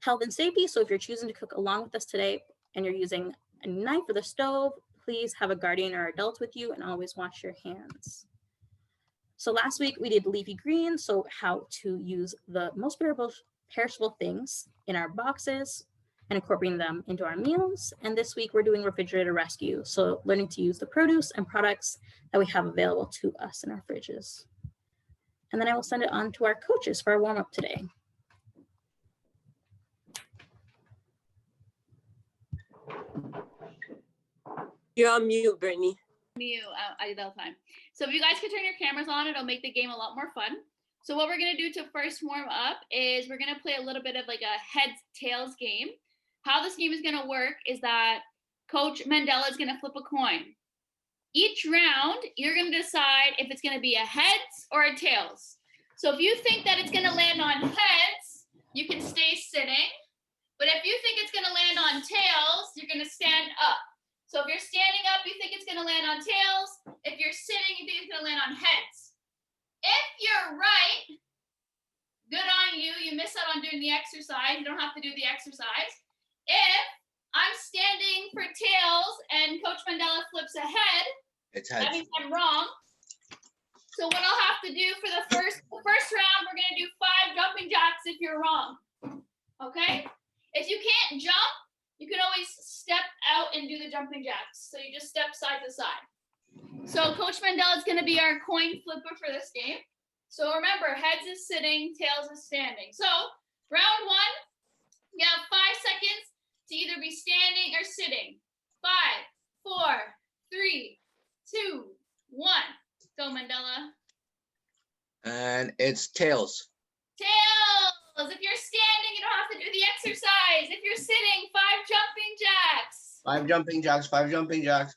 health and safety. So if you're choosing to cook along with us today and you're using a knife for the stove, please have a guardian or adult with you and always wash your hands. So last week we did leafy greens, so how to use the most perishable things in our boxes and incorporating them into our meals. And this week we're doing refrigerator rescue, so learning to use the produce and products that we have available to us in our fridges. And then I will send it on to our coaches for our warm-up today. You're on mute, Brittany. Mute. I did that all the time. So if you guys could turn your cameras on, it'll make the game a lot more fun. So what we're going to do to first warm up is we're going to play a little bit of like a heads tails game. How this game is going to work is that Coach Mandela is going to flip a coin. Each round, you're going to decide if it's going to be a heads or a tails. So if you think that it's going to land on heads, you can stay sitting. But if you think it's going to land on tails, you're going to stand up. So if you're standing up, you think it's going to land on tails. If you're sitting, you think it's going to land on heads. If you're right, good on you. You miss out on doing the exercise. You don't have to do the exercise. If I'm standing for tails and Coach Mandela flips a head, that means I'm wrong. So what I'll have to do for the first round, we're going to do 5 jumping jacks if you're wrong. Okay? If you can't jump, you can always step out and do the jumping jacks. So you just step side to side. So Coach Mandela is going to be our coin flipper for this game. So remember, heads is sitting, tails is standing. So round 1, you have 5 seconds to either be standing or sitting. 5, 4, 3, 2, 1. Go, Mandela. And it's tails. Tails. If you're standing, you don't have to do the exercise. If you're sitting, 5 jumping jacks. 5 jumping jacks, 5 jumping jacks.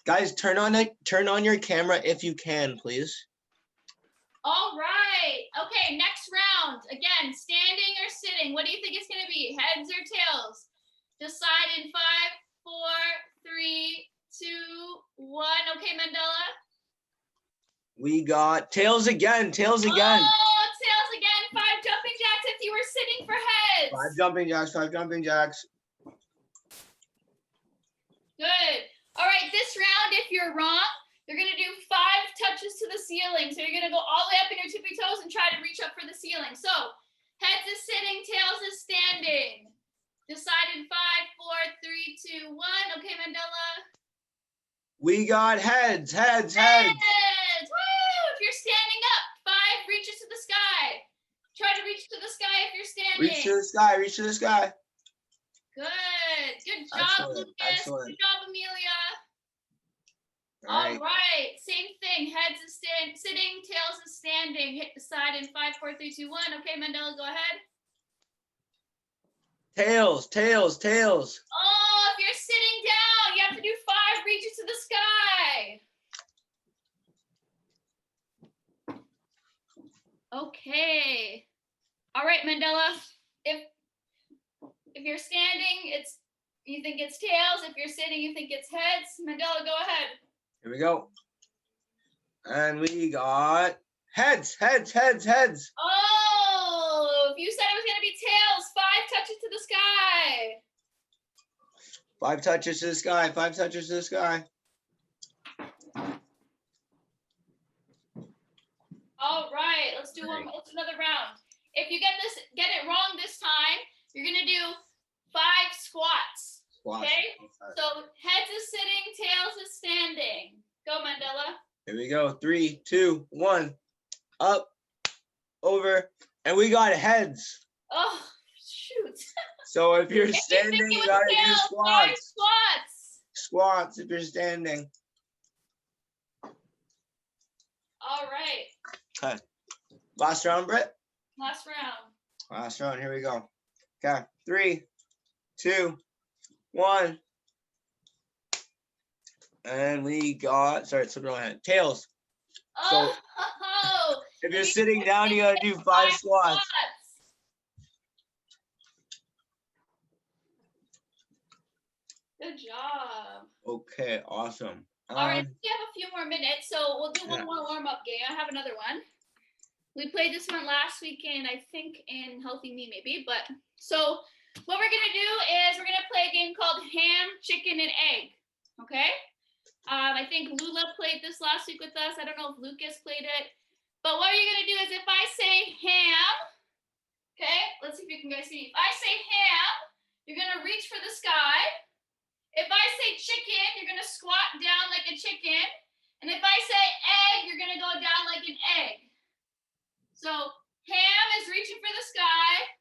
Guys, turn on your camera if you can, please. All right. Okay, next round. Again, standing or sitting. What do you think it's going to be? Heads or tails? Decide in 5, 4, 3, 2, 1. Okay, Mandela. We got tails again, tails again. Oh, tails again. 5 jumping jacks if you were sitting for heads. 5 jumping jacks, 5 jumping jacks. Good. All right, this round, if you're wrong, you're going to do 5 touches to the ceiling. So you're going to go all the way up in your tippy toes and try to reach up for the ceiling. So heads is sitting, tails is standing. Decide in 5, 4, 3, 2, 1. Okay, Mandela. We got heads, heads, heads. Heads. Woo! If you're standing up, 5 reaches to the sky. Try to reach to the sky if you're standing. Reach to the sky, reach to the sky. Good. Good job, Excellent, Lucas. excellent. Good job, Amelia. All right. Same thing. Heads is sitting, tails is standing. Hit the side in 5, 4, 3, 2, 1. Okay, Mandela, go ahead. Tails, tails, tails. Oh, if you're sitting down, you have to do 5 reaches to the sky. Okay. All right, Mandela. If you're standing, you think it's tails. If you're sitting, you think it's heads. Mandela, go ahead. Here we go. And we got heads, heads, heads, heads. Oh, if you said it was going to be tails, 5 touches to the sky. 5 touches to the sky, 5 touches to the sky. All right, let's do another round. If you get it wrong this time, you're going to do 5 squats. Okay? So heads is sitting, tails is standing. Go, Mandela. Here we go. 3, 2, 1. Up, over, and we got heads. Oh, shoot. So if you're standing, you gotta do tails, 5 squats. squats. Squats if you're standing. All right. Okay. Last round, Britt. Last round. Last round. Here we go. Okay. 3, 2, 1. And we got, sorry, it's slipping on my head. Tails. Oh, If you're sitting down, you gotta do 5 squats. Good job. Okay, awesome. All right, we have a few more minutes, so we'll do one more warm-up game. I have another one. We played this one last weekend, I think in Healthy Me maybe. But so what we're gonna do is we're gonna play a game called Ham, Chicken, and Egg. Okay. I think Lula played this last week with us. I don't know if Lucas played it. But what you're gonna do is if I say ham, okay, let's see if you can guys see me. If I say ham, you're gonna reach for the sky. If I say chicken, you're gonna squat down like a chicken. And if I say egg, you're gonna go down like an egg. So ham is reaching for the sky.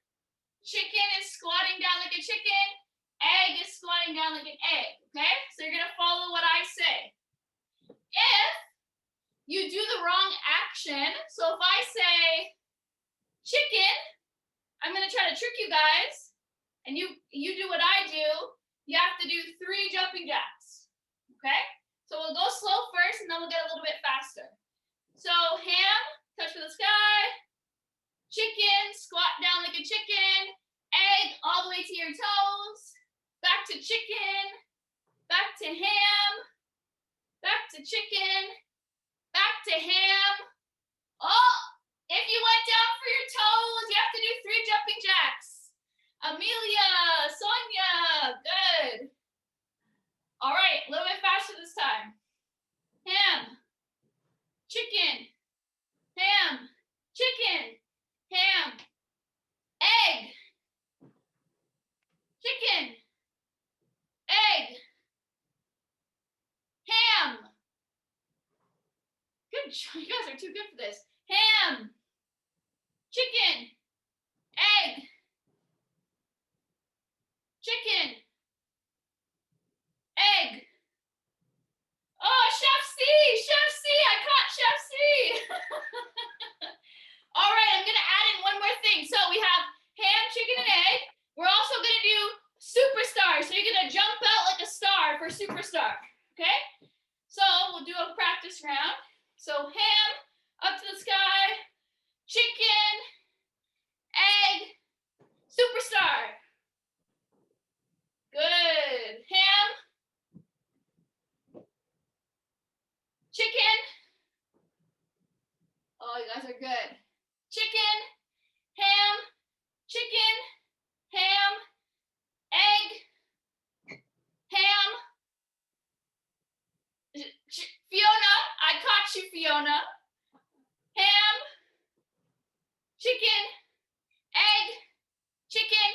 Chicken is squatting down like a chicken. Egg is squatting down like an egg. Okay? So you're gonna follow what I say. If you do the wrong action, so if I say chicken, I'm gonna try to trick you guys, and you do what I do. You have to do 3 jumping jacks. Okay? So we'll go slow first, and then we'll get a little bit faster. So ham, touch for the sky. Chicken, squat down like a chicken. Egg, all the way to your toes. Back to chicken. Back to ham. Back to chicken. Back to ham. Oh, if you went down for your toes, you have to do 3 jumping jacks. Amelia, Sonia, good. All right, a little bit faster this time. Ham, chicken, ham, chicken, ham, egg, chicken, egg, ham. Good job, you guys are too good for this. Ham, chicken, egg, chicken, egg. Oh, Chef C, Chef C, I caught Chef C. All right, I'm gonna add in one more thing. So we have ham, chicken, and egg. We're also gonna do superstar. So you're gonna jump out like a star for superstar, okay? So we'll do a practice round. So ham, up to the sky, chicken, egg, superstar. Good. Ham, chicken. Oh, you guys are good. Chicken, ham, chicken, ham, egg, ham. Fiona, I caught you, Fiona. Ham, chicken, egg, chicken,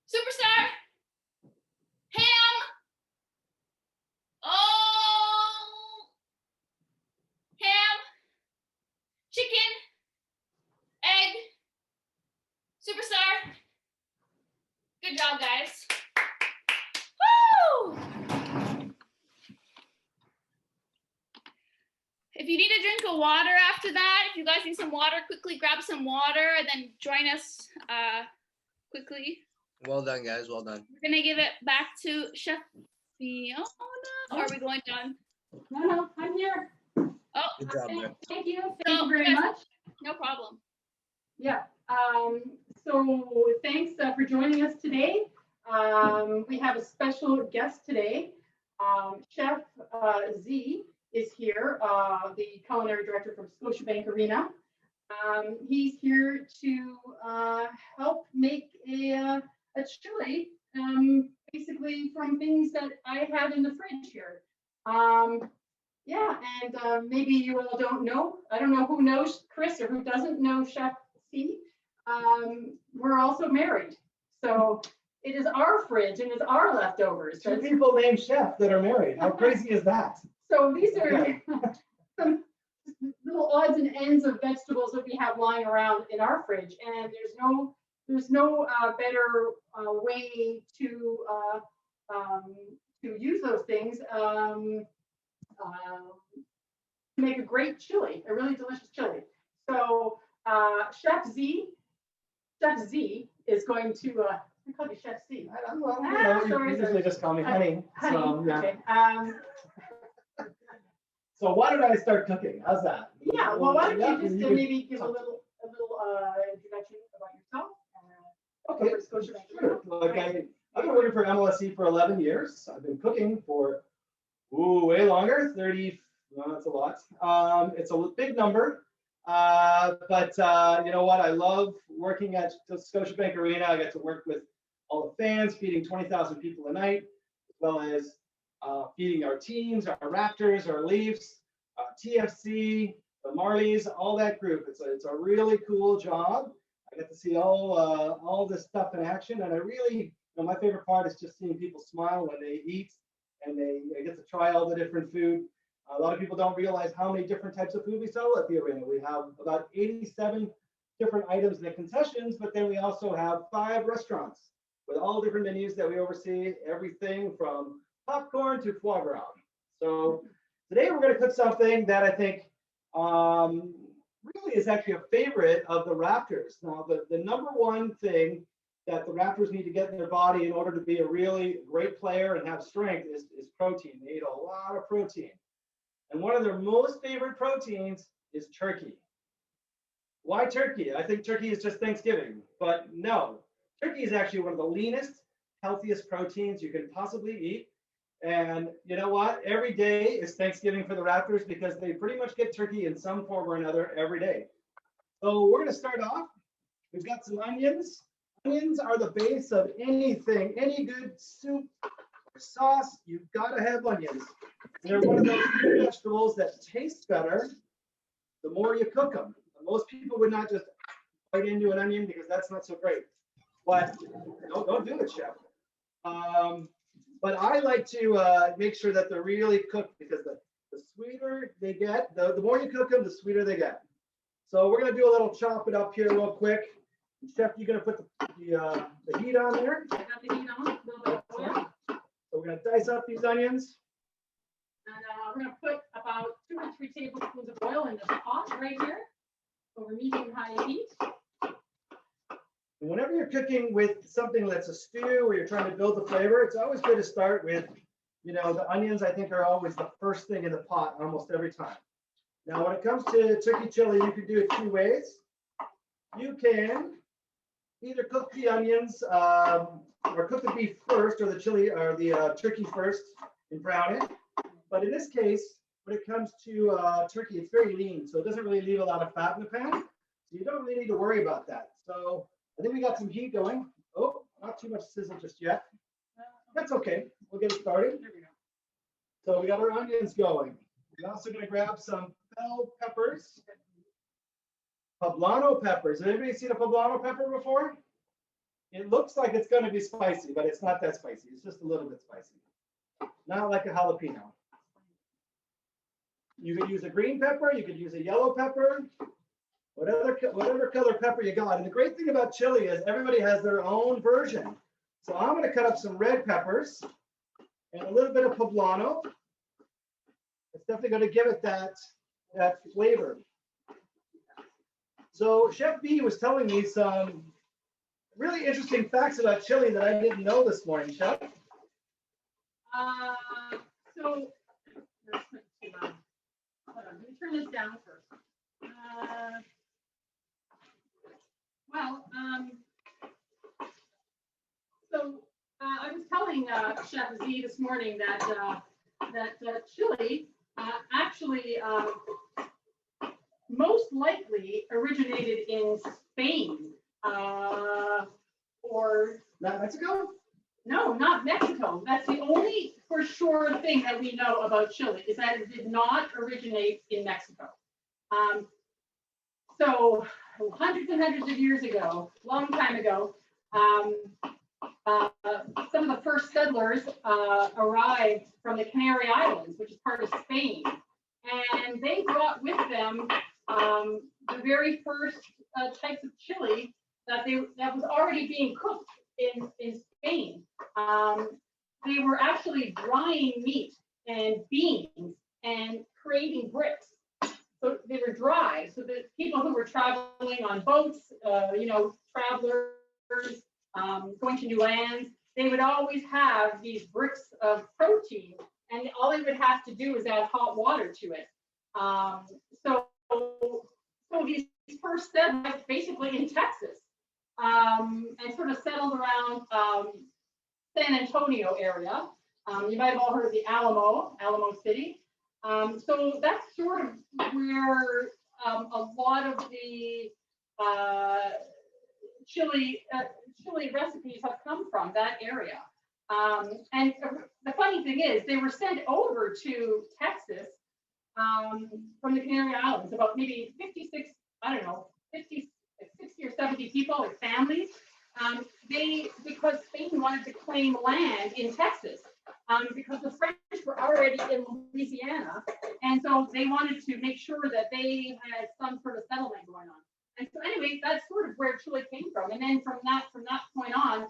superstar, ham. Oh, ham, chicken, egg, superstar. Good job, guys. Woo! If you need a drink of water after that, if you guys need some water, quickly grab some water and then join us quickly. Well done, guys. Well done. We're gonna give it back to Chef Fiona. Or are we going down? No, I'm here. Oh, Good job, man. Thank you. So, Thank you very yes. much. no problem. Yeah. So thanks for joining us today. We have a special guest today. Chef Z is here, the culinary director from Scotiabank Arena. He's here to help make a chili, basically from things that I had in the fridge here. Yeah, and maybe you all don't know. I don't know who knows Chris or who doesn't know Chef C. We're also married. So it is our fridge and it's our leftovers. Two people named Chef that are married. How crazy is that? So these are Okay. some little odds and ends of vegetables that we have lying around in our fridge, and there's no better way to use those things to make a great chili, a really delicious chili. So Chef Z is going to. I call you Chef C. Well, you know, you sorry. usually just call me Honey. Honey. So, yeah. Okay. So why don't I start cooking? How's that? Yeah. Well, why don't Yeah, you just you can- maybe give a little introduction about yourself? Okay, over Scotiabank. sure. Like I've been working for MLSE for 11 years. I've been cooking for way longer, 30. Well, that's a lot. It's a big number. You know what? I love working at the Scotiabank Arena. I get to work with all the fans, feeding 20,000 people a night, as well as feeding our teams, our Raptors, our Leafs, TFC, the Marlies, all that group. It's a really cool job. I get to see all this stuff in action, and I really, my favorite part is just seeing people smile when they eat, and they get to try all the different food. A lot of people don't realize how many different types of food we sell at the arena. We have about 87 different items in the concessions, but then we also have 5 restaurants with all different menus that we oversee, everything from popcorn to foie gras. So today we're going to cook something that I think really is actually a favorite of the Raptors. Now, the number one thing that the Raptors need to get in their body in order to be a really great player and have strength is protein. They eat a lot of protein. And one of their most favorite proteins is turkey. Why turkey? I think turkey is just Thanksgiving, but no. Turkey is actually one of the leanest, healthiest proteins you can possibly eat. And you know what? Every day is Thanksgiving for the Raptors because they pretty much get turkey in some form or another every day. So we're going to start off. We've got some onions. Onions are the base of anything, any good soup or sauce. You've got to have onions. They're one of those vegetables that taste better the more you cook them. Most people would not just bite into an onion because that's not so great. But don't do it, chef. But I like to make sure that they're really cooked because the sweeter they get, the more you cook them, the sweeter they get. So we're going to do a little chop it up here real quick. Chef, you're going to put the heat on there. I got the heat on, a little bit of oil. So we're going to dice up these onions. And we're going to put about 2 or 3 tablespoons of oil in this pot right here over medium-high heat. And whenever you're cooking with something that's a stew or you're trying to build the flavor, it's always good to start with, the onions, I think, are always the first thing in the pot almost every time. Now, when it comes to turkey chili, you can do it 2 ways. You can either cook the onions or cook the beef first or the chili or the turkey first and brown it. But in this case, when it comes to turkey, it's very lean, so it doesn't really leave a lot of fat in the pan. So you don't really need to worry about that. So I think we got some heat going. Oh, not too much sizzle just yet. That's okay. We'll get it started. There we go. So we got our onions going. We're also going to grab some bell peppers. Poblano peppers. Has anybody seen a poblano pepper before? It looks like it's going to be spicy, but it's not that spicy. It's just a little bit spicy. Not like a jalapeno. You could use a green pepper. You could use a yellow pepper. Whatever color pepper you got. And the great thing about chili is everybody has their own version. So I'm going to cut up some red peppers and a little bit of poblano. It's definitely going to give it that flavor. So Chef B was telling me some really interesting facts about chili that I didn't know this morning, Chef. So let's put it to, hold on, let me turn this down first. I was telling Chef Z this morning that chili actually most likely originated in Spain or Not Mexico? no, not Mexico. That's the only for sure thing that we know about chili is that it did not originate in Mexico. So hundreds and hundreds of years ago, long time ago, some of the first settlers arrived from the Canary Islands, which is part of Spain, and they brought with them the very first types of chili that was already being cooked in Spain. They were actually drying meat and beans and creating bricks. So they were dry. So the people who were traveling on boats, travelers going to new lands, they would always have these bricks of protein, and all they would have to do is add hot water to it. So these first settlers basically in Texas and sort of settled around San Antonio area. You might have all heard of the Alamo City. So that's sort of where a lot of the chili recipes have come from that area. And the funny thing is, they were sent over to Texas from the Canary Islands, about maybe 56, I don't know, 50, 60 or 70 people or families. Because Spain wanted to claim land in Texas, because the French were already in Louisiana, and so they wanted to make sure that they had some sort of settlement going on. And so, anyway, that's sort of where chili came from. And then from that point on,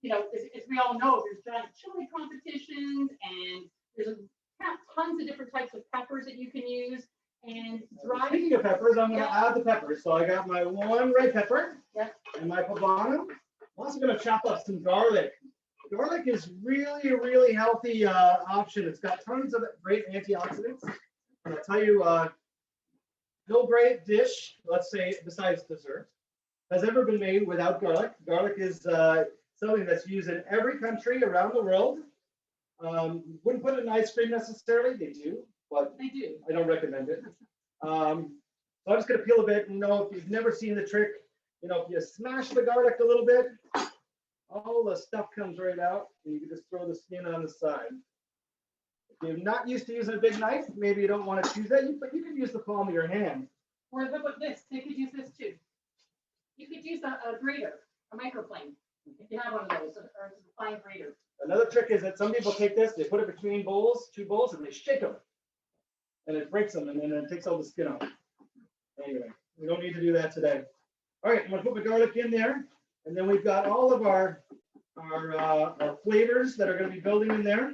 you know, as we all know, there's giant chili competitions, and there's tons of different types of peppers that you can use. And Speaking of peppers, I'm going to add the peppers. So I got my one red pepper and my poblano. I'm also going to chop up some garlic. Garlic is really a really healthy option. It's got tons of great antioxidants. And I'll tell you, no great dish, let's say, besides dessert, has ever been made without garlic. Garlic is something that's used in every country around the world. Wouldn't put it in ice cream necessarily. They do, but they do. I don't recommend it. So I'm just going to peel a bit. And if you've never seen the trick, if you smash the garlic a little bit, all the stuff comes right out, and you can just throw the skin on the side. If you're not used to using a big knife, maybe you don't want to choose that, but you can use the palm of your hand. Or how about this? They could use this too. You could use a grater, a microplane, if you have one of those, or a fine grater. Another trick is that some people take this, they put it between bowls, 2 bowls, and they shake them. And it breaks them, and then it takes all the skin off. Anyway, we don't need to do that today. All right, I'm gonna put my garlic in there, and then we've got all of our flavors that are gonna be building in there.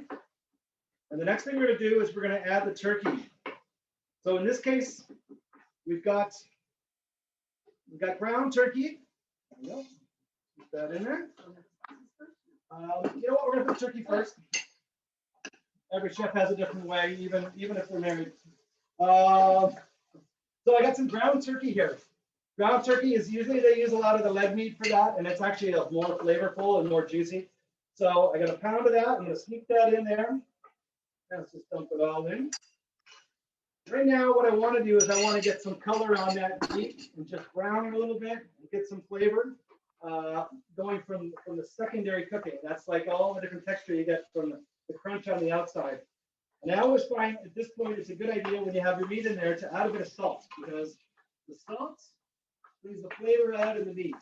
And the next thing we're gonna do is we're gonna add the turkey. So in this case, we've got ground turkey. There we go. Put that in there. You know what? We're gonna put turkey first. Every chef has a different way, even if they're married. So I got some ground turkey here. Ground turkey is usually they use a lot of the leg meat for that, and it's actually more flavorful and more juicy. So I got a pound of that. I'm gonna sneak that in there. Let's just dump it all in. Right now, what I want to do is I want to get some color on that meat and just brown it a little bit and get some flavor going from the secondary cooking. That's like all the different texture you get from the crunch on the outside. And I always find at this point it's a good idea when you have your meat in there to add a bit of salt, because the salt brings the flavor out of the meat.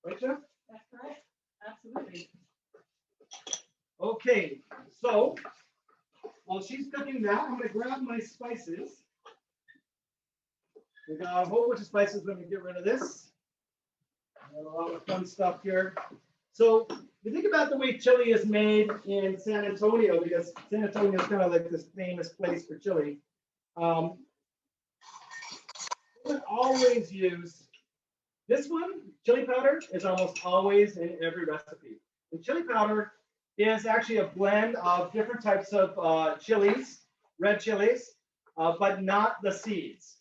Right, Jeff? That's correct. Absolutely. Okay, so while she's cooking that, I'm going to grab my spices. We got a whole bunch of spices. Let me get rid of this. Got a lot of fun stuff here. So you think about the way chili is made in San Antonio, because San Antonio is kind of like this famous place for chili. We would always use this one. Chili powder is almost always in every recipe. And chili powder is actually a blend of different types of chilies, red chilies, but not the seeds.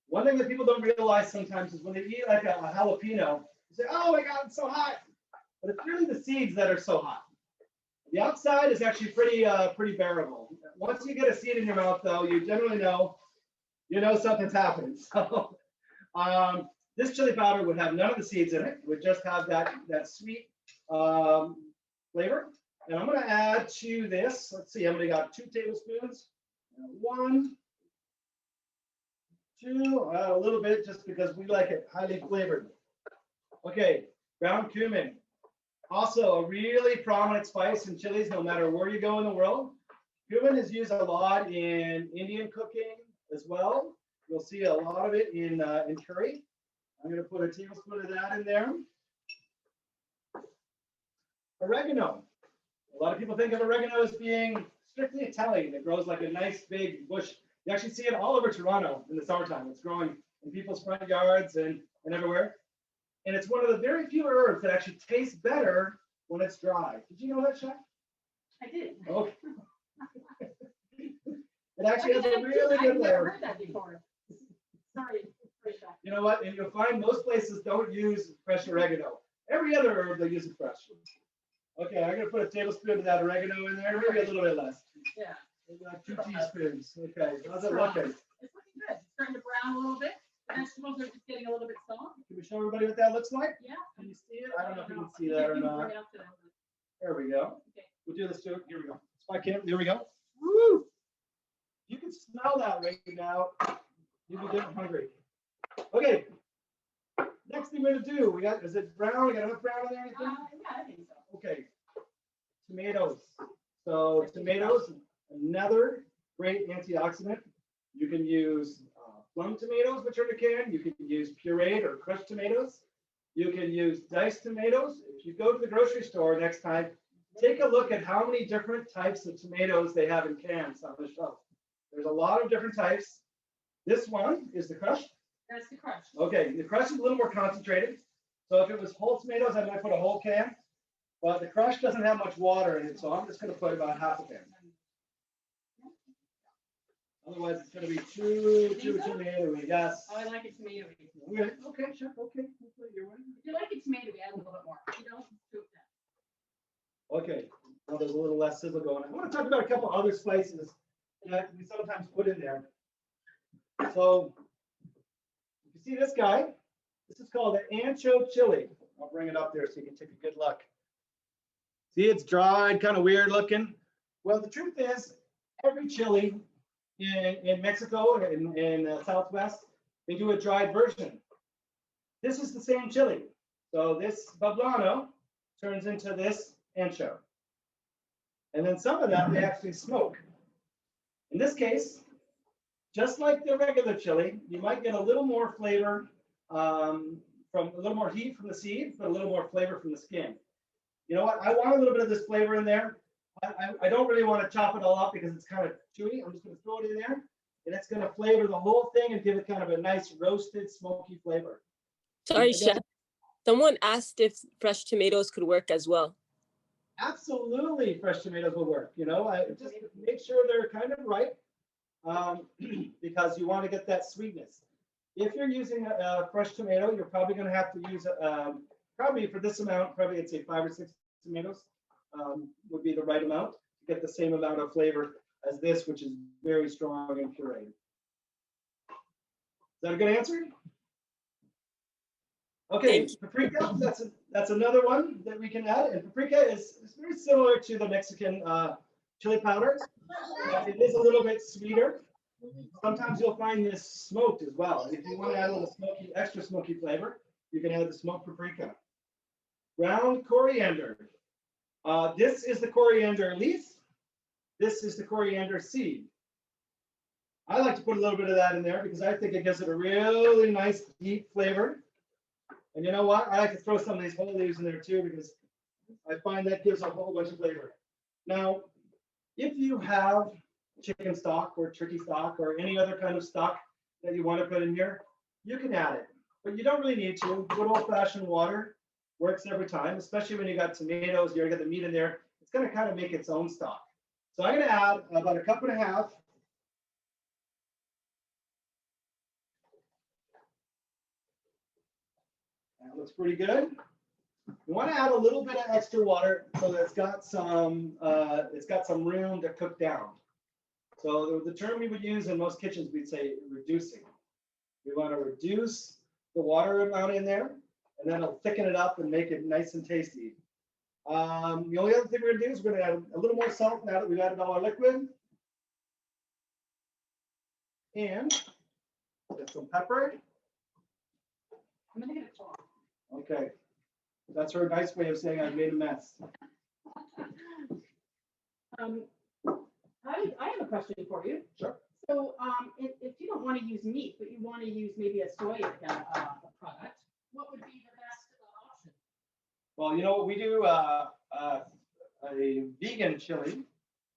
One thing that people don't realize sometimes is when they eat like a jalapeno, they say, "Oh my God, it's so hot." But it's really the seeds that are so hot. The outside is actually pretty bearable. Once you get a seed in your mouth, though, you generally know something's happening. So this chili powder would have none of the seeds in it. It would just have that sweet flavor. And I'm going to add to this, let's see, I'm going to got 2 tablespoons. 1, 2, a little bit just because we like it highly flavored. Okay, ground cumin. Also a really prominent spice in chilies, no matter where you go in the world. Cumin is used a lot in Indian cooking as well. You'll see a lot of it in curry. I'm going to put a tablespoon of that in there. Oregano. A lot of people think of oregano as being strictly Italian. It grows like a nice big bush. You actually see it all over Toronto in the summertime. It's growing in people's front yards and everywhere. And it's one of the very few herbs that actually tastes better when it's dry. Did you know that, Chef? I did. Okay. It actually has a really good I've never flavor. heard that before. Sorry, Chef. You know what? And you'll find most places don't use fresh oregano. Every other herb, they use it fresh. Okay, I'm going to put a tablespoon of that oregano in there, maybe a little bit less. Yeah. Maybe like 2 teaspoons. Okay, how's it looking? It's looking good. It's starting to brown a little bit. The vegetables are just getting a little bit soft. Can we show everybody what that looks like? Yeah. Can you see it? I don't know if you can see You that or can not. bring it up to them. There we go. Okay. We'll do this too. Here we go. Spot cam. There we go. Woo! You can smell that right now. You'll be getting hungry. Okay. Next thing we're gonna do, we got, is it brown? We got enough brown in there? Anything? Yeah, I think so. Okay. Tomatoes. So tomatoes, another great antioxidant. You can use plum tomatoes, which are in a can. You can use pureed or crushed tomatoes. You can use diced tomatoes. If you go to the grocery store next time, take a look at how many different types of tomatoes they have in cans on the shelf. There's a lot of different types. This one is the crushed. That's the crush. Okay, the crush is a little more concentrated. So if it was whole tomatoes, I might put a whole can. But the crush doesn't have much water in it, so I'm just going to put about half a can. Otherwise, it's going to be too tomatoey. Yes. Oh, I like it tomatoey. Okay, sure. Okay. You're right. If you like it tomatoey, add a little bit more. You don't scoop that. Okay. Well, there's a little less sizzle going on. I want to talk about a couple other spices that we sometimes put in there. So, you see this guy? This is called the ancho chili. I'll bring it up there so you can take a good look. See, it's dried, kind of weird looking. Well, the truth is, every chili in Mexico, in Southwest, they do a dried version. This is the same chili. So this poblano turns into this ancho. And then some of that they actually smoke. In this case, just like the regular chili, you might get a little more flavor from a little more heat from the seed, but a little more flavor from the skin. You know what? I want a little bit of this flavor in there. I don't really want to chop it all up because it's kind of chewy. I'm just going to throw it in there, and it's going to flavor the whole thing and give it kind of a nice roasted, smoky flavor. Sorry, Again, Chef. Someone asked if fresh tomatoes could work as well. Absolutely, fresh tomatoes will work. You know, I just make sure they're kind of ripe because you want to get that sweetness. If you're using a fresh tomato, you're probably going to have to use probably for this amount, probably I'd say 5 or 6 tomatoes would be the right amount to get the same amount of flavor as this, which is very strong and pureed. Is that a good answer? Okay, paprika, that's another one that we can add. And paprika is very similar to the Mexican chili powder. It is a little bit sweeter. Sometimes you'll find this smoked as well. If you want to add a little smoky, extra smoky flavor, you can add the smoked paprika. Ground coriander. This is the coriander leaf. This is the coriander seed. I like to put a little bit of that in there because I think it gives it a really nice deep flavor. And you know what? I like to throw some of these whole leaves in there too because I find that gives a whole bunch of flavor. Now, if you have chicken stock or turkey stock or any other kind of stock that you want to put in here, you can add it, but you don't really need to. Good old-fashioned water works every time, especially when you got tomatoes, you're gonna get the meat in there. It's gonna kind of make its own stock. So I'm gonna add about 1.5 cups. That looks pretty good. You want to add a little bit of extra water so that it's got some room to cook down. So the term we would use in most kitchens, we'd say reducing. We want to reduce the water amount in there, and then it'll thicken it up and make it nice and tasty. The only other thing we're gonna do is we're gonna add a little more salt now that we've added all our liquid. And get some pepper. I'm gonna get a claw. Okay. That's her nice way of saying I've made a mess. I have a question for you. Sure. So if you don't want to use meat, but you want to use maybe a soy product, what would be the best option? Well, you know, we do a vegan chili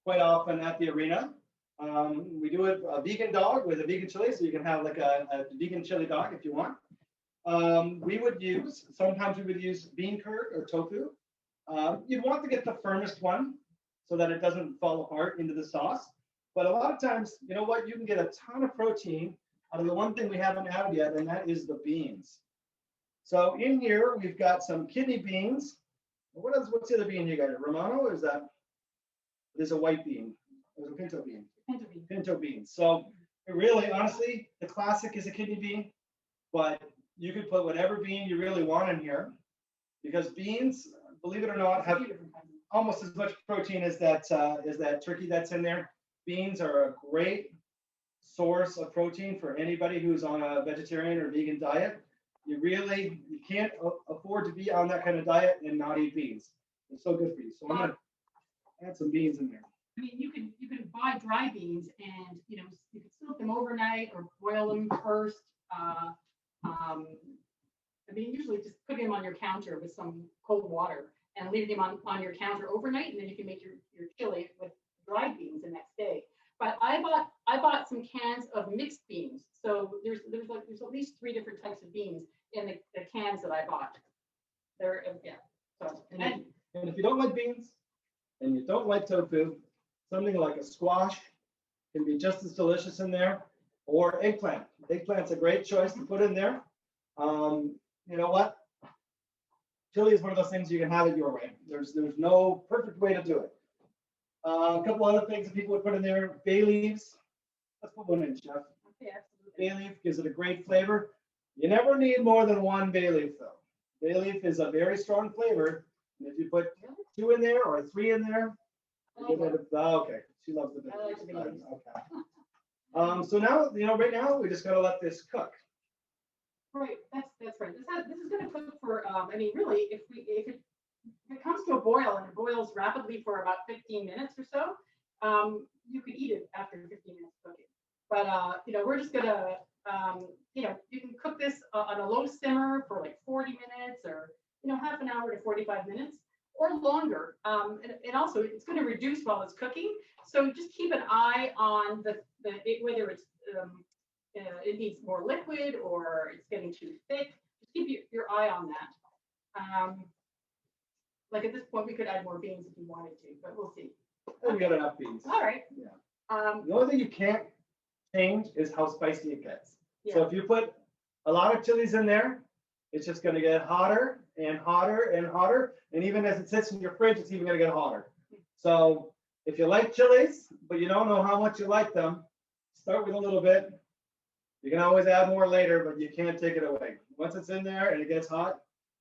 quite often at the arena. We do a vegan dog with a vegan chili, so you can have like a vegan chili dog if you want. Sometimes we would use bean curd or tofu. You'd want to get the firmest one so that it doesn't fall apart into the sauce. But a lot of times, you know what, you can get a ton of protein out of the one thing we haven't added yet, and that is the beans. So in here, we've got some kidney beans. What's the other bean you got? Romano, or is that? There's a white bean. There's a pinto bean. Pinto bean. Pinto beans. So Really, honestly, the classic is a kidney bean, but you could put whatever bean you really want in here, because beans, believe it or not, have almost as much protein as that turkey that's in there. Beans are a great source of protein for anybody who's on a vegetarian or vegan diet. You can't afford to be on that kind of diet and not eat beans. They're so good for you. So I'm gonna add some beans in there. I mean, you can buy dry beans and, you can soak them overnight or boil them first. I mean, usually just put them on your counter with some cold water and leave them on your counter overnight, and then you can make your chili with dried beans the next day. But I bought some cans of mixed beans. So there's at least 3 different types of beans in the cans that I bought. They're yeah. So And if you don't like beans and you don't like tofu, something like a squash can be just as delicious in there, or eggplant. Eggplant's a great choice to put in there. You know what? Chili is one of those things you can have it your way. There's no perfect way to do it. A couple other things that people would put in there: bay leaves. Let's put one in, Chef. okay, absolutely. Bay leaf gives it a great flavor. You never need more than 1 bay leaf, though. Bay leaf is a very strong flavor. And if you put 2 in there or 3 in there, okay, she loves the bay I like leaves. the bay leaves. Okay. So now, right now, we just gotta let this cook. Right, that's right. This is going to cook for. I mean, really, if it comes to a boil and it boils rapidly for about 15 minutes or so, you could eat it after 15 minutes cooking. But we're just gonna, you can cook this on a low simmer for like 40 minutes or half an hour to 45 minutes or longer. And also it's going to reduce while it's cooking. So just keep an eye on whether it's it needs more liquid or it's getting too thick. Just keep your eye on that. Like at this point, we could add more beans if you wanted to, but we'll see. We got enough beans. All right. Yeah. Um, The only thing you can't change is how spicy it gets. So yeah. if you put a lot of chilies in there, it's just gonna get hotter and hotter and hotter. And even as it sits in your fridge, it's even gonna get hotter. So if you like chilies, but you don't know how much you like them, start with a little bit. You can always add more later, but you can't take it away. Once it's in there and it gets hot.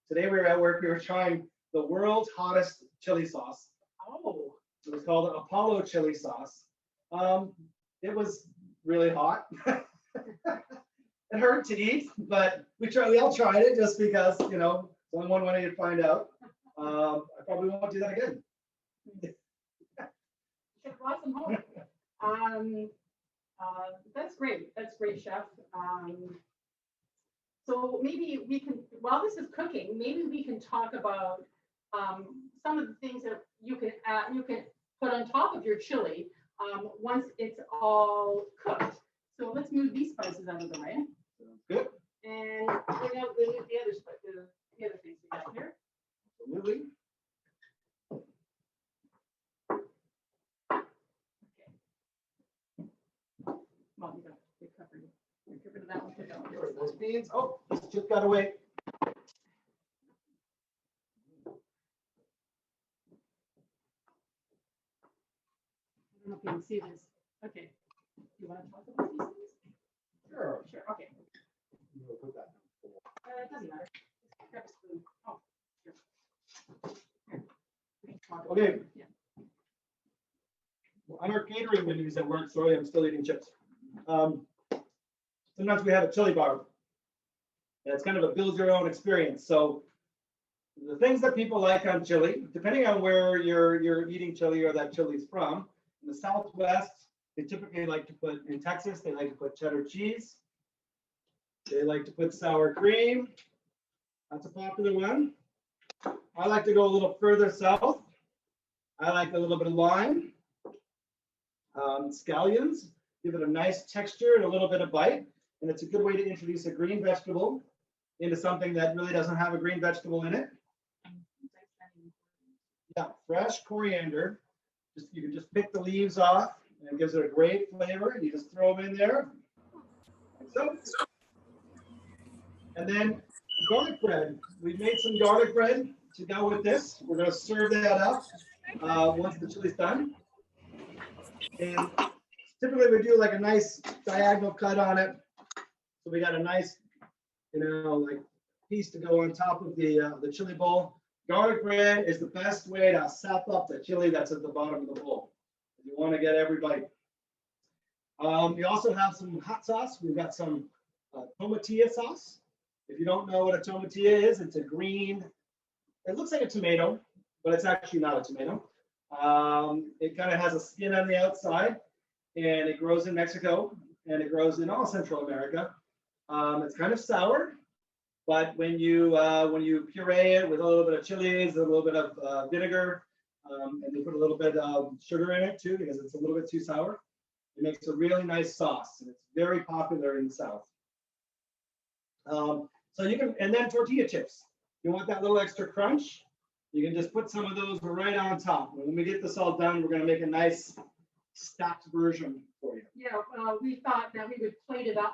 Today we were at work, we were trying the world's hottest chili sauce. Oh. It was called Apollo chili sauce. It was really hot. It hurt to eat, but we all tried it just because, someone wanted to find out. I probably won't do that again. Should buy some home. That's great. That's great, Chef. So maybe we can, while this is cooking, maybe we can talk about some of the things that you can put on top of your chili once it's all cooked. So let's move these spices out of the way. Good. And bring out the other things we got here. Absolutely. Well, you covered it. You covered that one. Put that one Here are first. those beans. Oh, this just got away. I don't know if you can see this. Okay. You want to talk about these things? Sure. Sure. Okay. We'll put that down. It doesn't matter. Just grab a spoon. Oh, here. Here. We can talk about Okay. it. Yeah. On our catering menus at work, sorry, I'm still eating chips. Sometimes we have a chili bar. And it's kind of a build your own experience. So the things that people like on chili, depending on where you're eating chili or that chili's from, in the Southwest, they typically like to put, in Texas, they like to put cheddar cheese. They like to put sour cream. That's a popular one. I like to go a little further south. I like a little bit of lime. Scallions give it a nice texture and a little bit of bite, and it's a good way to introduce a green vegetable into something that really doesn't have a green vegetable in it. Yeah, fresh coriander. You can just pick the leaves off, and it gives it a great flavor. You just throw them in there, like so. And then garlic bread. We've made some garlic bread to go with this. We're going to serve that up once the chili's done. And typically we do like a nice diagonal cut on it. So we got a nice, like piece to go on top of the chili bowl. Garlic bread is the best way to sap up the chili that's at the bottom of the bowl. You want to get every bite. We also have some hot sauce. We've got some tomatilla sauce. If you don't know what a tomatilla is, it's a green, it looks like a tomato, but it's actually not a tomato. It kind of has a skin on the outside, and it grows in Mexico, and it grows in all Central America. It's kind of sour, but when you puree it with a little bit of chilies, a little bit of vinegar, and you put a little bit of sugar in it too, because it's a little bit too sour, it makes a really nice sauce, and it's very popular in the South. So you can, and then tortilla chips. You want that little extra crunch? You can just put some of those right on top. When we get this all done, we're going to make a nice stacked version for you. Yeah, we thought that we would plate it up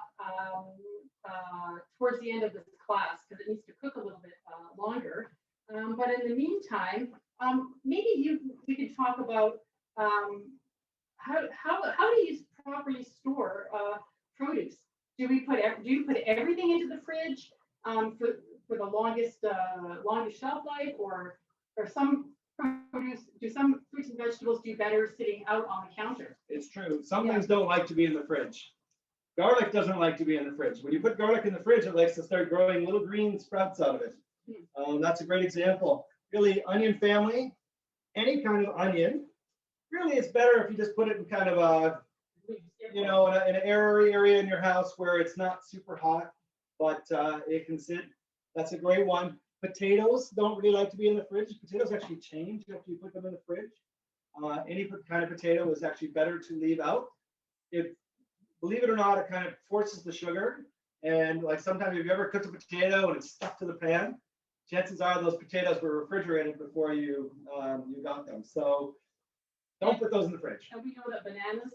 towards the end of this class because it needs to cook a little bit longer. But in the meantime, maybe we could talk about how do you properly store produce? Do you put everything into the fridge for the longest shelf life, or some produce? Do some fruits and vegetables do better sitting out on the counter? It's true. Some things don't like to be in the fridge. Garlic doesn't like to be in the fridge. When you put garlic in the fridge, it likes to start growing little green sprouts out of it. That's a great example. Really, onion family, any kind of onion. Really, it's better if you just put it in kind of a, in an airy area in your house where it's not super hot, but it can sit. That's a great one. Potatoes don't really like to be in the fridge. Potatoes actually change after you put them in the fridge. Any kind of potato is actually better to leave out. Believe it or not, it kind of forces the sugar. And like sometimes if you ever cooked a potato and it's stuck to the pan, chances are those potatoes were refrigerated before you got them. So don't put those in the fridge. And we know that bananas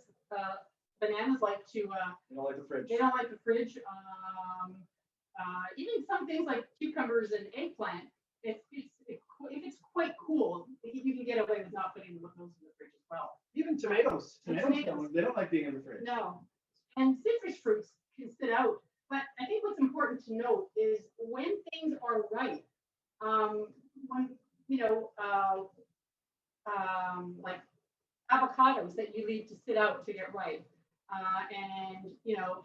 like to. They don't like the fridge. They don't like the fridge. Even some things like cucumbers and eggplant, if it's quite cool, you can get away with not putting those in the fridge as well. Even tomatoes. Tomatoes. They don't like being in the fridge. No, and citrus fruits can sit out. But I think what's important to note is when things are ripe, when like avocados that you leave to sit out to get ripe, and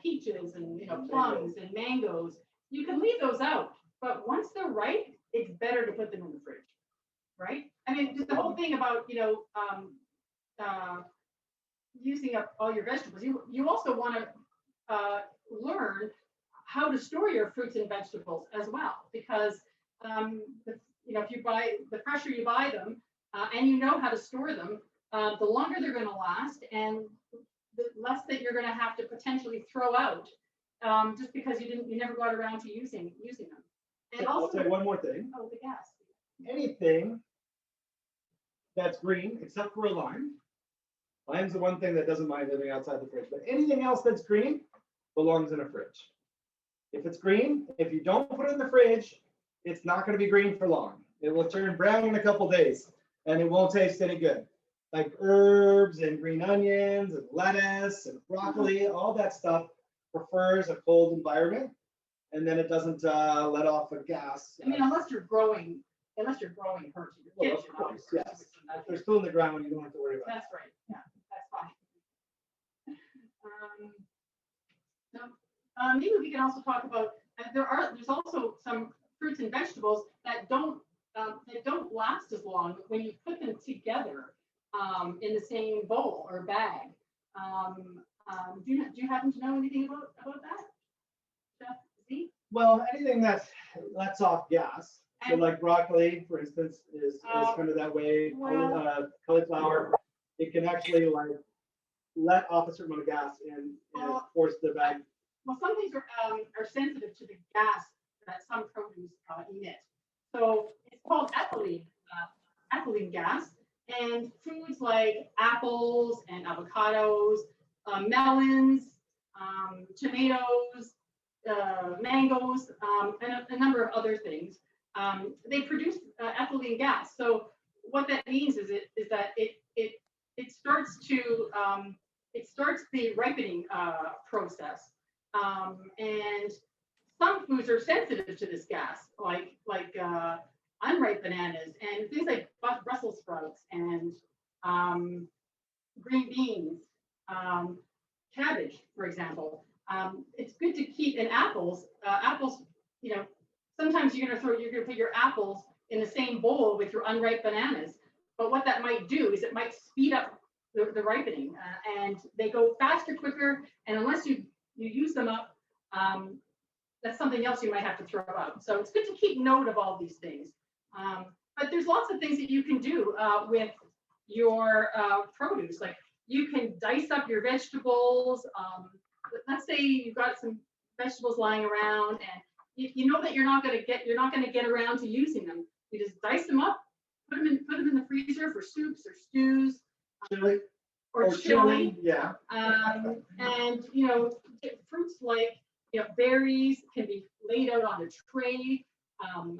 peaches and plums and mangoes, you can leave those out. But once they're ripe, it's better to put them in the fridge, right? I mean, just the whole thing about using up all your vegetables. You also want to learn how to store your fruits and vegetables as well, because if you buy, the fresher you buy them, and you know how to store them, the longer they're going to last, and the less that you're going to have to potentially throw out, just because you never got around to using them. And I'll also, say one more thing. oh, the gas. Anything that's green, except for a lime. Lime's the one thing that doesn't mind living outside the fridge, but anything else that's green belongs in a fridge. If it's green, if you don't put it in the fridge, it's not going to be green for long. It will turn brown in a couple days, and it won't taste any good. Like herbs and green onions and lettuce and broccoli, all that stuff prefers a cold environment, and then it doesn't let off a gas. I mean, unless you're growing herbs in your Well, kitchen. of course, obviously. yes. If they're still in the ground, you don't have to worry about it. That's right. Yeah, that's fine. Maybe we can also talk about there's also some fruits and vegetables that don't last as long when you put them together in the same bowl or bag. Do you happen to know anything about that, Chef Z? Well, anything that lets off gas, so like broccoli, for instance, is kind of that way. Well- Cauliflower, it can actually like let off a certain amount of gas and force the bag. Well, some things are sensitive to the gas that some produce emit. So it's called ethylene gas. And foods like apples and avocados, melons, tomatoes, mangoes, and a number of other things, they produce ethylene gas. So what that means is that it starts starts the ripening process. And some foods are sensitive to this gas, like unripe bananas and things like Brussels sprouts and green beans, cabbage, for example. It's good to keep in apples. Apples, you know, sometimes you're gonna put your apples in the same bowl with your unripe bananas. But what that might do is it might speed up the ripening, and they go faster, quicker. And unless you use them up, that's something else you might have to throw out. So it's good to keep note of all these things. But there's lots of things that you can do with your produce. Like you can dice up your vegetables. Let's say you've got some vegetables lying around, and you know that you're not going to get around to using them. You just dice them up, put them in the freezer for soups or stews, Chili. or chili. Yeah. And you know, fruits like berries can be laid out on a tray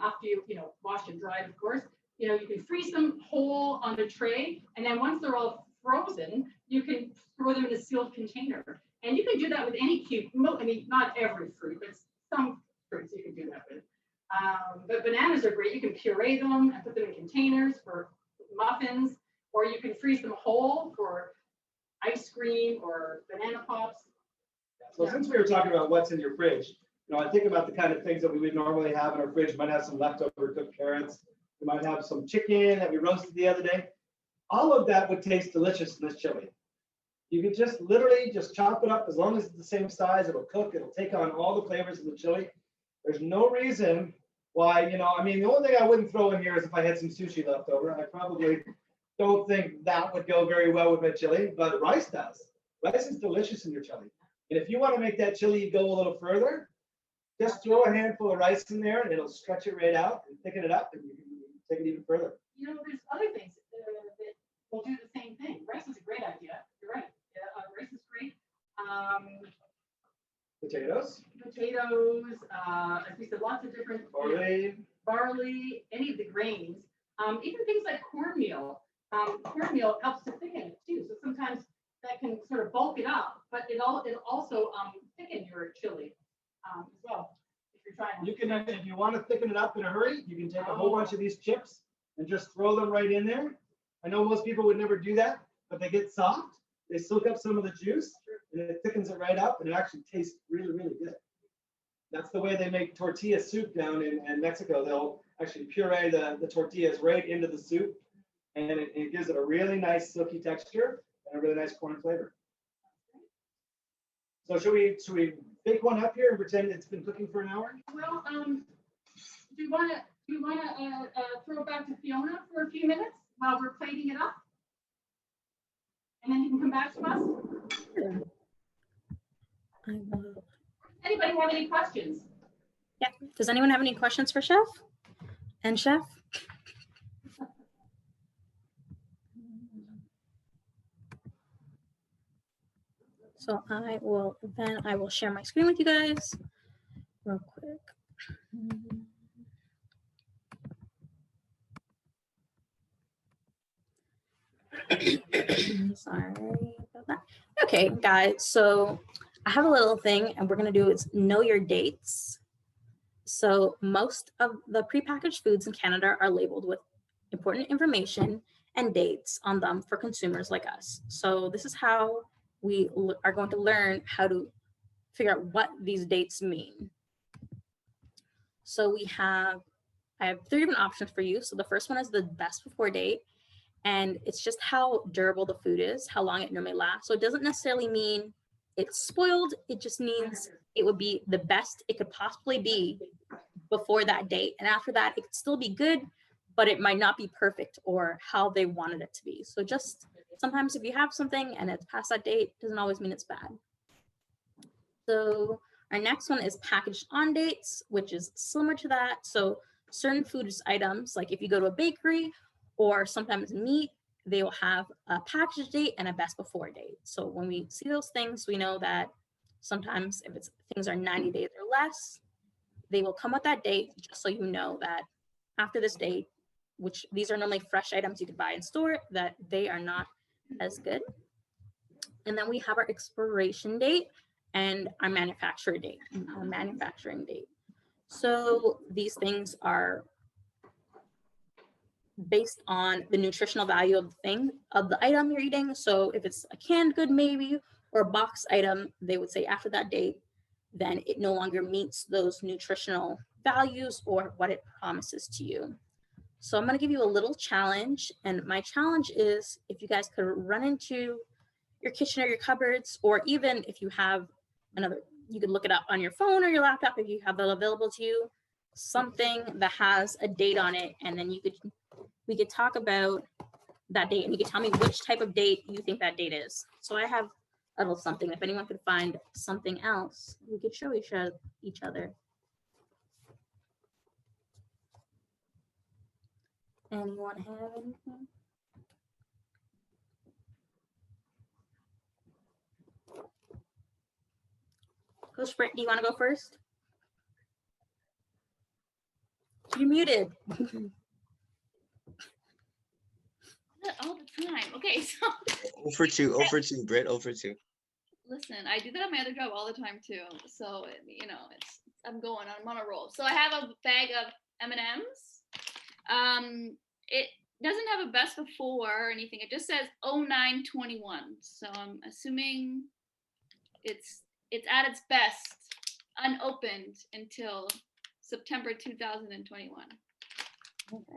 after you washed and dried, of course. You know, you can freeze them whole on a tray, and then once they're all frozen, you can throw them in a sealed container. And you can do that with any I mean, not every fruit, but some fruits you can do that with. But bananas are great. You can puree them and put them in containers for muffins, or you can freeze them whole for ice cream or banana pops. So since we were talking about what's in your fridge, I think about the kind of things that we would normally have in our fridge. We might have some leftover cooked carrots. We might have some chicken that we roasted the other day. All of that would taste delicious in this chili. You could just literally just chop it up. As long as it's the same size, it'll cook. It'll take on all the flavors of the chili. There's no reason why, I mean, the only thing I wouldn't throw in here is if I had some sushi left over. I probably don't think that would go very well with my chili, but rice does. Rice is delicious in your chili. And if you want to make that chili go a little further, just throw a handful of rice in there and it'll stretch it right out and thicken it up, and you can take it even further. There's other things that will do the same thing. Rice is a great idea. You're right. Yeah, rice is great. Potatoes. As we said, lots of different Barley. any of the grains. Even things like cornmeal. Cornmeal helps to thicken it too. So sometimes that can sort of bulk it up, but it also thicken your chili as well. If you're trying. You can, if you want to thicken it up in a hurry, you can take a whole bunch of these chips and just throw them right in there. I know most people would never do that, but they get soft. They soak up some of the juice, and it thickens it right up, and it actually tastes really, really good. That's the way they make tortilla soup down in Mexico. They'll actually puree the tortillas right into the soup, and it gives it a really nice silky texture and a really nice corn flavor. So should we bake one up here and pretend it's been cooking for an hour? Well, do you want to throw it back to Fiona for a few minutes while we're plating it up, and then you can come back to us? Sure. I will. Anybody have any questions? Yeah. Does anyone have any questions for Chef and Chef? So I will share my screen with you guys real quick. Sorry about that. Okay, guys, so I have a little thing, and we're gonna do is know your dates. So most of the prepackaged foods in Canada are labeled with important information and dates on them for consumers like us. So this is how we are going to learn how to figure out what these dates mean. So I have 3 different options for you. So the first one is the best before date. And it's just how durable the food is, how long it normally lasts. So it doesn't necessarily mean it's spoiled. It just means it would be the best it could possibly be before that date. And after that, it could still be good, but it might not be perfect or how they wanted it to be. So just sometimes if you have something and it's past that date, doesn't always mean it's bad. So our next one is packaged on dates, which is similar to that. So certain food items, like if you go to a bakery or sometimes meat, they will have a package date and a best before date. So when we see those things, we know that sometimes if things are 90 days or less, they will come with that date, just so you know that after this date, which these are normally fresh items you could buy in store, that they are not as good. And then we have our expiration date and our manufacturing date. So these things are based on the nutritional value of the item you're eating. So if it's a canned good maybe, or a box item, they would say after that date, then it no longer meets those nutritional values or what it promises to you. So I'm going to give you a little challenge, and my challenge is if you guys could run into your kitchen or your cupboards, or even if you have you could look it up on your phone or your laptop if you have it available to you, something that has a date on it, and then we could talk about that date, and you could tell me which type of date you think that date is. So I have a little something. If anyone could find something else, we could show each other. Anyone have anything? Coach Brent, do you want to go first? You're muted. All the time. Okay, so 0 for 2, 0 for 2, Britt, 0 for 2. listen, I do that at my other job all the time too. So you know, I'm on a roll. So I have a bag of M&Ms. It doesn't have a best before or anything. It just says 0921. So I'm assuming it's at its best unopened until September 2021. Okay.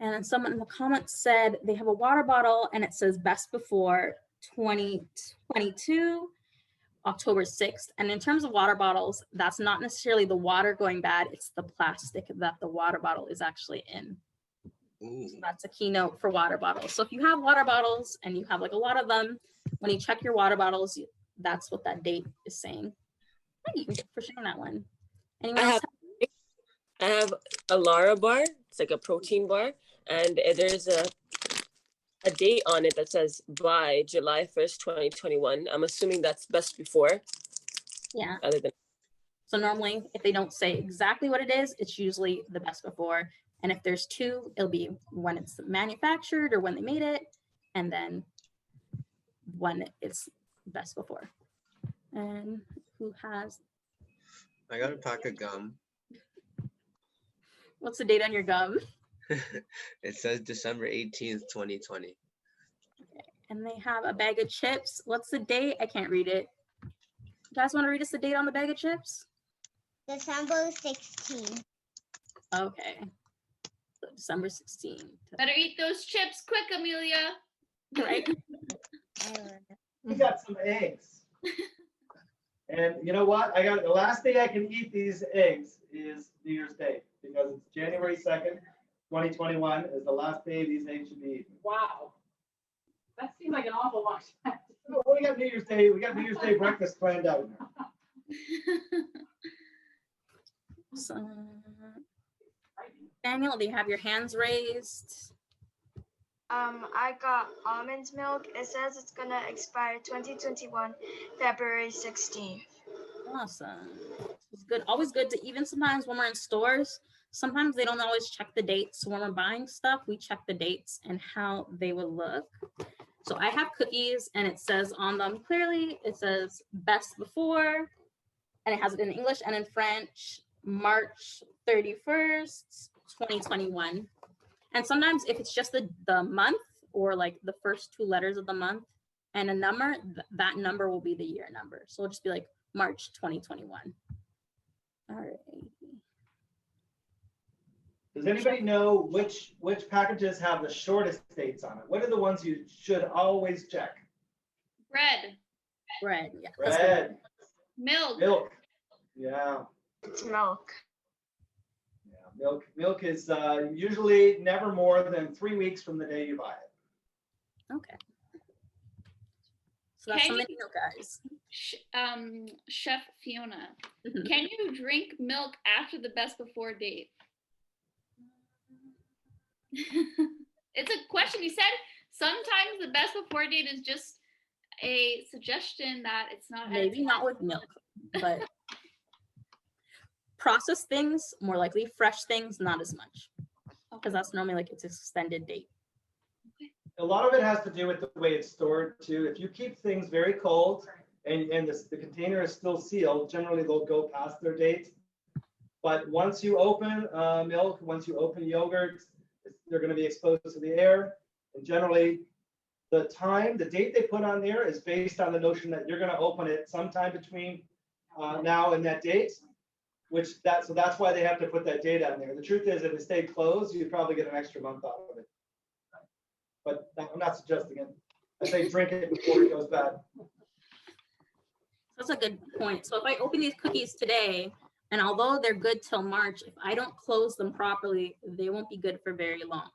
And then someone in the comments said they have a water bottle and it says best before 2022, October 6th. And in terms of water bottles, that's not necessarily the water going bad, it's the plastic that the water bottle is actually in. Ooh. So that's a keynote for water bottles. So if you have water bottles and you have like a lot of them, when you check your water bottles, that's what that date is saying. Thank you for sharing that one. Anyone else? I have a Lara bar. It's like a protein bar, and there's a date on it that says by July 1st, 2021. I'm assuming that's best before. Yeah. Other than So normally, if they don't say exactly what it is, it's usually the best before. And if there's two, it'll be when it's manufactured or when they made it, and then when it's best before. And who has, I got a pack of gum. what's the date on your gum? It says December 18th, 2020. And they have a bag of chips. What's the date? I can't read it. You guys want to read us the date on the bag of chips? December 16th. Okay. So December 16th. Better eat those chips quick, Amelia. Right? We got some eggs. And you know what? The last day I can eat these eggs is New Year's Day, because it's January 2nd, 2021 is the last day these eggs should be eaten. Wow. That seems like an awful long time. So we got New Year's Day. We got New Year's Day breakfast planned out. So, Daniel, do you have your hands raised? I got almond milk. It says it's gonna expire 2021, February 16th. Awesome. It's good. Always good to, even sometimes when we're in stores, sometimes they don't always check the dates. So when we're buying stuff, we check the dates and how they will look. So I have cookies and it says on them clearly, it says best before, and it has it in English and in French, March 31st, 2021. And sometimes if it's just the month or like the first two letters of the month and a number, that number will be the year number. So it'll just be like March 2021. All right. Does anybody know which packages have the shortest dates on it? What are the ones you should always check? Bread, Bread. Yeah. that's good. Bread, milk. milk. Yeah. It's milk. Yeah, milk is usually never more than 3 weeks from the day you buy it. Okay. So that's Can something to know, guys. Chef Fiona, Mhm. can you drink milk after the best before date? It's a question. You said sometimes the best before date is just a suggestion that it's not. Maybe not with milk, but processed things, more likely. Fresh things, not as much. Because that's normally like its extended date. A lot of it has to do with the way it's stored too. If you keep things very cold and the container is still sealed, generally they'll go past their date. But once you open milk, once you open yogurt, they're going to be exposed to the air. And generally, the date they put on there is based on the notion that you're going to open it sometime between now and that date. So that's why they have to put that date on there. The truth is, if it stayed closed, you'd probably get an extra month out of it. But I'm not suggesting it. I say drink it before it goes bad. That's a good point. So if I open these cookies today, and although they're good till March, if I don't close them properly, they won't be good for very long.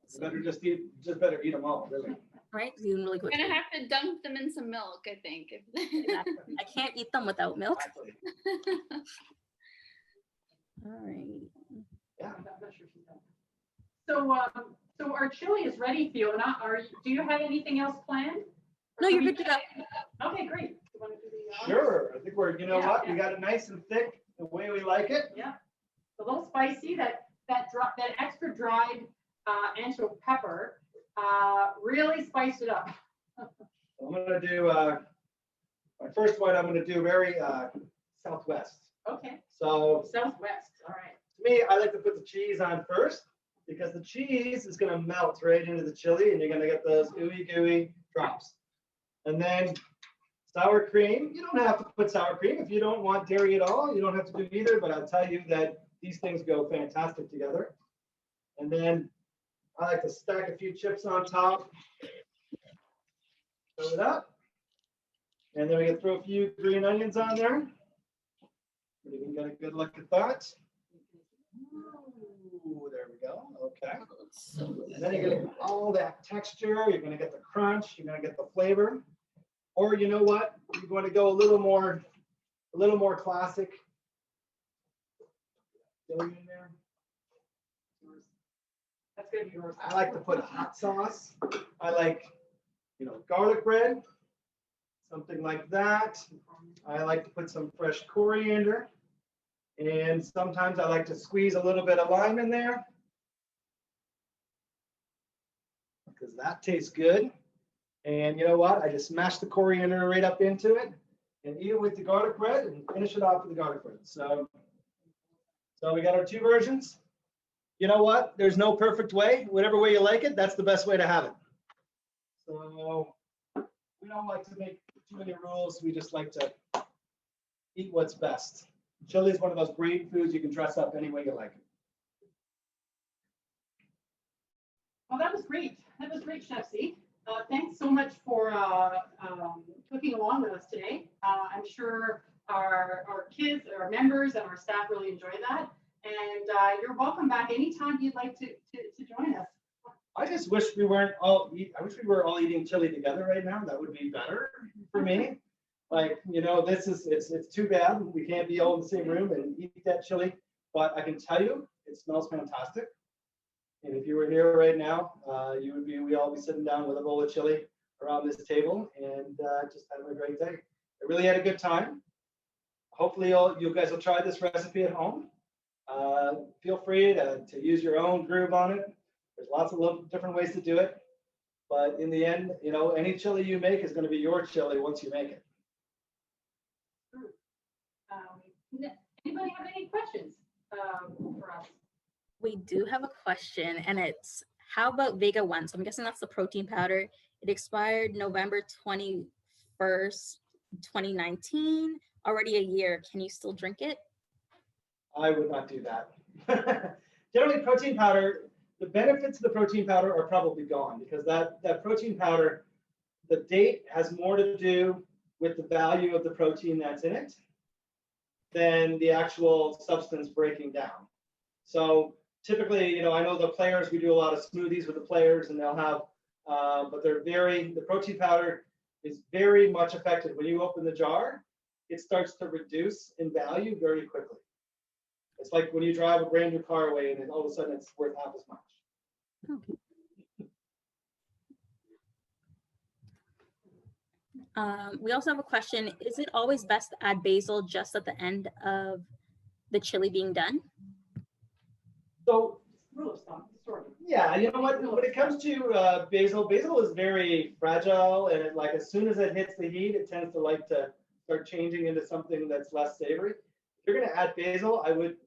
So, Better just better eat them all, really. right? Eat them really We're quick. gonna have to dunk them in some milk, I think. Exactly. I can't eat them without milk. Exactly. All right. Yeah. I'm not sure she's done. So our chili is ready, Fiona. Do you have anything else planned? No, you're good to go. Okay, great. You want to do the honors? Sure. I think we're, Yeah, what? yeah. We got it nice and thick the way we like it. Yeah, a little spicy. That extra dried ancho pepper really spiced it up. I'm gonna do my first one. I'm gonna do very Southwest. Okay, So Southwest. All right. to me, I like to put the cheese on first because the cheese is gonna melt right into the chili, and you're gonna get those ooey gooey drops. And then sour cream. You don't have to put sour cream if you don't want dairy at all. You don't have to do either. But I'll tell you that these things go fantastic together. And then I like to stack a few chips on top. Throw it up. And then we can throw a few green onions on there. We can get a good look at that. Ooh, there we go. Okay. And then you're getting all that texture. You're going to get the crunch. You're going to get the flavor. Or you know what? You're going to go a little more classic. Go in there. That's gonna be yours. I like to put hot sauce. I like, garlic bread, something like that. I like to put some fresh coriander. And sometimes I like to squeeze a little bit of lime in there because that tastes good. And you know what? I just mash the coriander right up into it and eat it with the garlic bread and finish it off with the garlic bread. So we got our two versions. You know what? There's no perfect way. Whatever way you like it, that's the best way to have it. So we don't like to make too many rules. We just like to eat what's best. Chili is one of those great foods you can dress up any way you like it. Well, that was great. That was great, Chef Z. Thanks so much for cooking along with us today. I'm sure our kids, our members, and our staff really enjoy that. And you're welcome back anytime you'd like to join us. I just wish we weren't all I wish we were all eating chili together right now. That would be better for me. Like, it's too bad we can't be all in the same room and eat that chili. But I can tell you, it smells fantastic. And if you were here right now, we all be sitting down with a bowl of chili around this table and just having a great day. I really had a good time. Hopefully you guys will try this recipe at home. Feel free to use your own groove on it. There's lots of different ways to do it. But in the end, any chili you make is going to be your chili once you make it. Anybody have any questions for us? We do have a question, and it's how about Vega 1? So I'm guessing that's the protein powder. It expired November 21st, 2019. Already a year. Can you still drink it? I would not do that. Generally, protein powder, the benefits of the protein powder are probably gone because that protein powder, the date has more to do with the value of the protein that's in it than the actual substance breaking down. So typically, I know the players, we do a lot of smoothies with the players and they'll have, but the protein powder is very much affected. When you open the jar, it starts to reduce in value very quickly. It's like when you drive a brand new car away and then all of a sudden it's worth half as much. Okay. We also have a question. Is it always best to add basil just at the end of the chili being done? So rule of thumb, sort of. Yeah, you know what? When it comes to basil, basil is very fragile, and like as soon as it hits the heat, it tends to like to start changing into something that's less savory. If you're going to add basil, I would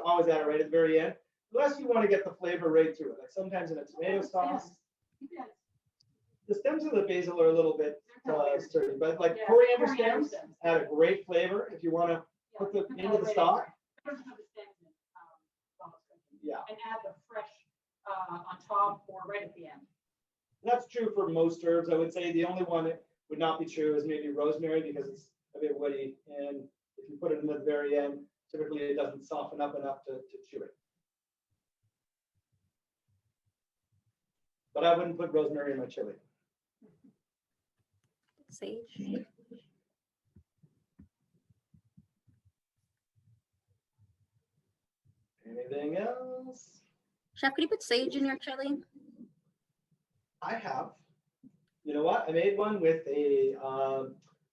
always add it right at the very end, unless you want to get the flavor right through it. Like sometimes in a tomato sauce, Yeah. the stems of the basil are a little bit sturdy, but like Yeah, coriander coriander stems stems. add a great flavor if you want to put them into the stock. Doesn't have the stems in, almost cooking. Yeah, And add the fresh on top or right at the end. that's true for most herbs. I would say the only one that would not be true is maybe rosemary because it's a bit woody, and if you put it in the very end, typically it doesn't soften up enough to chew it. But I wouldn't put rosemary in my chili. Sage. Anything else? Chef, could you put sage in your chili? I have. You know what? I made one with a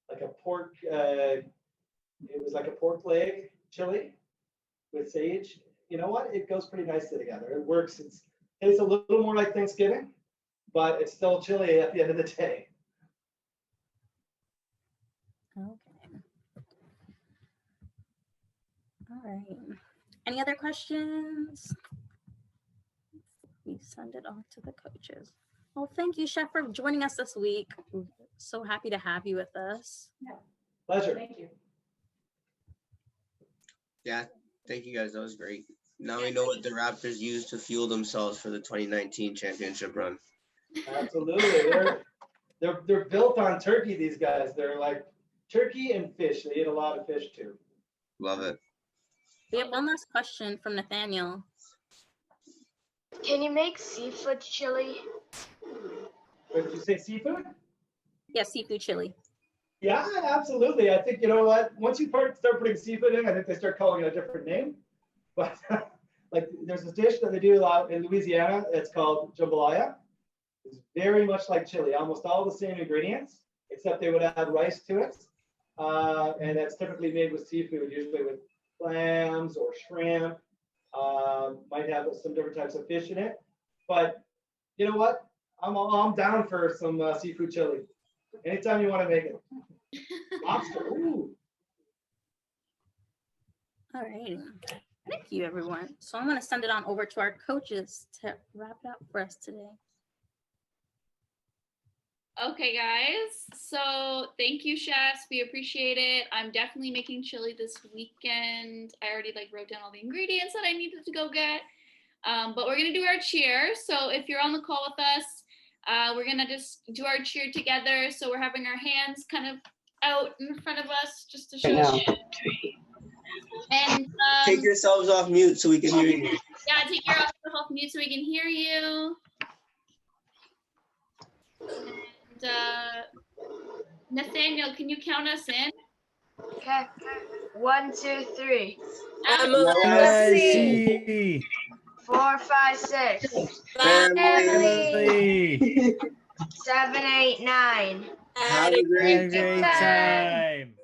like a pork. It was like a pork leg chili with sage. You know what? It goes pretty nicely together. It works. It tastes a little more like Thanksgiving, but it's still chili at the end of the day. Okay. All right. Any other questions? We send it off to the coaches. Well, thank you, Chef, for joining us this week. We're so happy to have you with us. Pleasure. Thank you. Yeah, thank you guys. That was great. Now we know what the Raptors use to fuel themselves for the 2019 championship run. Absolutely. They're built on turkey, these guys. They're like turkey and fish. They eat a lot of fish too. Love it. We have one last question from Nathaniel. Can you make seafood chili? What did you say, seafood? Yeah, seafood chili. Yeah, absolutely. I think, you know what, once you start putting seafood in, I think they start calling it a different name. But like there's this dish that they do a lot in Louisiana. It's called jambalaya. It's very much like chili, almost all the same ingredients, except they would add rice to it. And that's typically made with seafood, usually with clams or shrimp. Might have some different types of fish in it. But you know what? I'm down for some seafood chili. Anytime you want to make it. Lobster. Ooh. All right. Thank you, everyone. So I'm going to send it on over to our coaches to wrap it up for us today. Okay, guys. So thank you, chefs. We appreciate it. I'm definitely making chili this weekend. I already wrote down all the ingredients that I needed to go get. But we're gonna do our cheer. So if you're on the call with us, we're gonna just do our cheer together. So we're having our hands kind of out in front of us just to show. And Take yourselves off mute so we can hear you. yeah, take yourself off mute so we can hear you. And Nathaniel, can you count us in? Okay. 1, 2, 3. MLSC 4, 5, 6. family. 7, 8, 9. Have a great Have a great time.